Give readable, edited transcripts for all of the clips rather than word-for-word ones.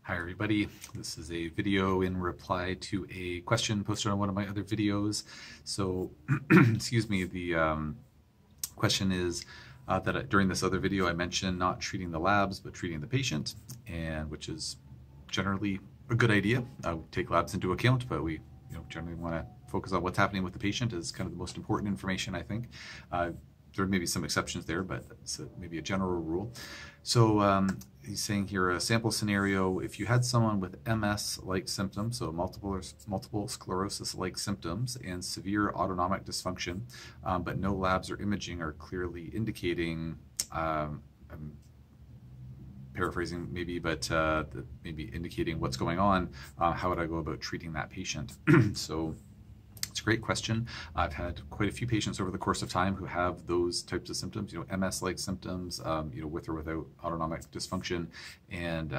Hi everybody, this is a video in reply to a question posted on one of my other videos. So, excuse me, the question is that during this other video I mentioned not treating the labs but treating the patient, and which is generally a good idea. We take labs into account, but we generally want to focus on what's happening with the patient as kind of the most important information, I think. There may be some exceptions there, but it's maybe a general rule. So he's saying here a sample scenario: if you had someone with MS-like symptoms, so multiple sclerosis-like symptoms and severe autonomic dysfunction, but no labs or imaging are clearly indicating, I'm paraphrasing maybe, but maybe indicating what's going on, how would I go about treating that patient? So it's a great question. I've had quite a few patients over the course of time who have those types of symptoms, MS-like symptoms, with or without autonomic dysfunction, and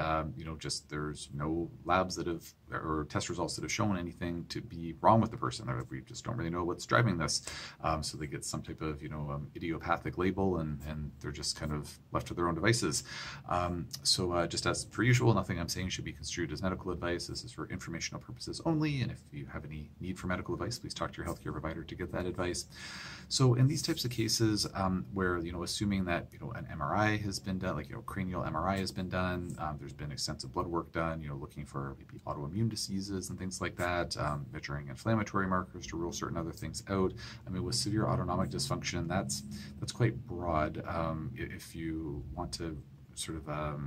just there's no labs that have, or test results that have shown anything to be wrong with the person. We just don't really know what's driving this. So they get some type of idiopathic label, and they're just kind of left to their own devices. So just as per usual, nothing I'm saying should be construed as medical advice. This is for informational purposes only, and if you have any need for medical advice, please talk to your healthcare provider to get that advice. So in these types of cases where, assuming that, an MRI has been done, like, cranial MRI has been done, there's been extensive blood work done, looking for maybe autoimmune diseases and things like that, measuring inflammatory markers to rule certain other things out. I mean, with severe autonomic dysfunction, that's quite broad. If you want to sort of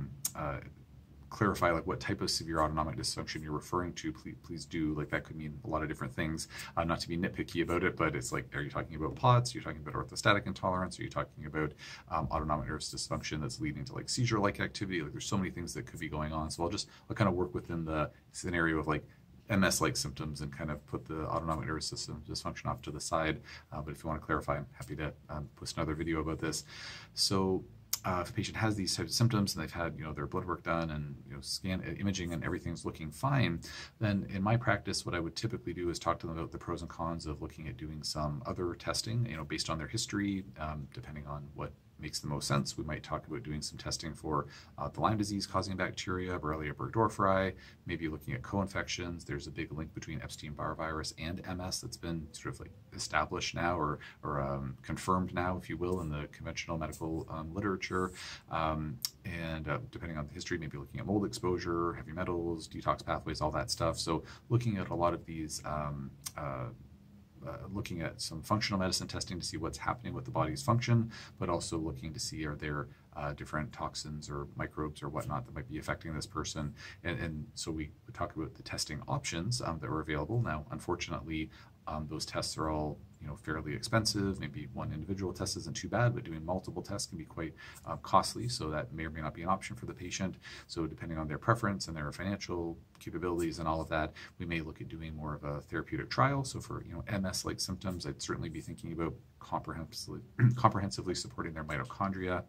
clarify like what type of severe autonomic dysfunction you're referring to, please do. Like, that could mean a lot of different things. Not to be nitpicky about it, but it's like, are you talking about POTS? Are you talking about orthostatic intolerance? Are you talking about autonomic nervous dysfunction that's leading to like seizure-like activity? Like, there's so many things that could be going on. So I'll kind of work within the scenario of like MS-like symptoms and kind of put the autonomic nervous system dysfunction off to the side. But if you want to clarify, I'm happy to post another video about this. So if a patient has these types of symptoms and they've had their blood work done and scan imaging and everything's looking fine, then in my practice what I would typically do is talk to them about the pros and cons of looking at doing some other testing, based on their history, depending on what makes the most sense. We might talk about doing some testing for the Lyme disease causing bacteria, Borrelia burgdorferi, maybe looking at co-infections. There's a big link between Epstein-Barr virus and MS that's been sort of like established now, or confirmed now, if you will, in the conventional medical literature. And depending on the history, maybe looking at mold exposure, heavy metals, detox pathways, all that stuff. So looking at a lot of these looking at some functional medicine testing to see what's happening with the body's function, but also looking to see are there different toxins or microbes or whatnot that might be affecting this person. And so we talk about the testing options that are available. Now, unfortunately, those tests are all fairly expensive. Maybe one individual test isn't too bad, but doing multiple tests can be quite costly, so that may or may not be an option for the patient. So depending on their preference and their financial capabilities and all of that, we may look at doing more of a therapeutic trial. So for MS-like symptoms, I'd certainly be thinking about comprehensively supporting their mitochondria,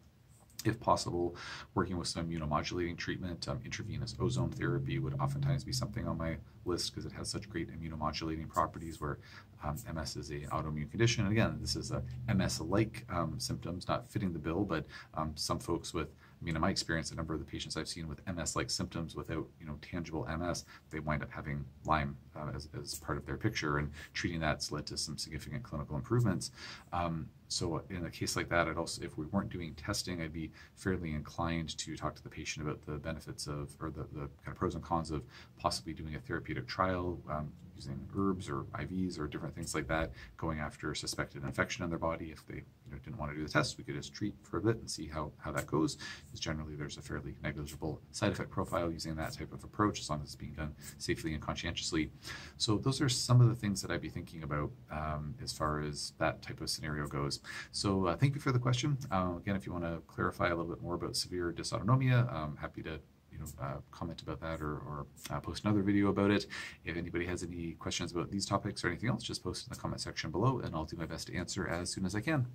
if possible, working with some immunomodulating treatment. Intravenous ozone therapy would oftentimes be something on my list because it has such great immunomodulating properties, where MS is an autoimmune condition. And again, this is a MS-like symptoms, not fitting the bill, but some folks with, in my experience, a number of the patients I've seen with MS-like symptoms without, tangible MS, they wind up having Lyme as part of their picture, and treating that's led to some significant clinical improvements. So in a case like that, I'd also, if we weren't doing testing, I'd be fairly inclined to talk to the patient about the benefits of, or the kind of pros and cons of possibly doing a therapeutic trial, using herbs or IVs or different things like that, going after suspected infection in their body. If they didn't want to do the test, we could just treat for a bit and see how that goes, because generally there's a fairly negligible side effect profile using that type of approach, as long as it's being done safely and conscientiously. So those are some of the things that I'd be thinking about as far as that type of scenario goes. So thank you for the question. Again, if you want to clarify a little bit more about severe dysautonomia, I'm happy to comment about that, or post another video about it. If anybody has any questions about these topics or anything else, just post in the comment section below, and I'll do my best to answer as soon as I can.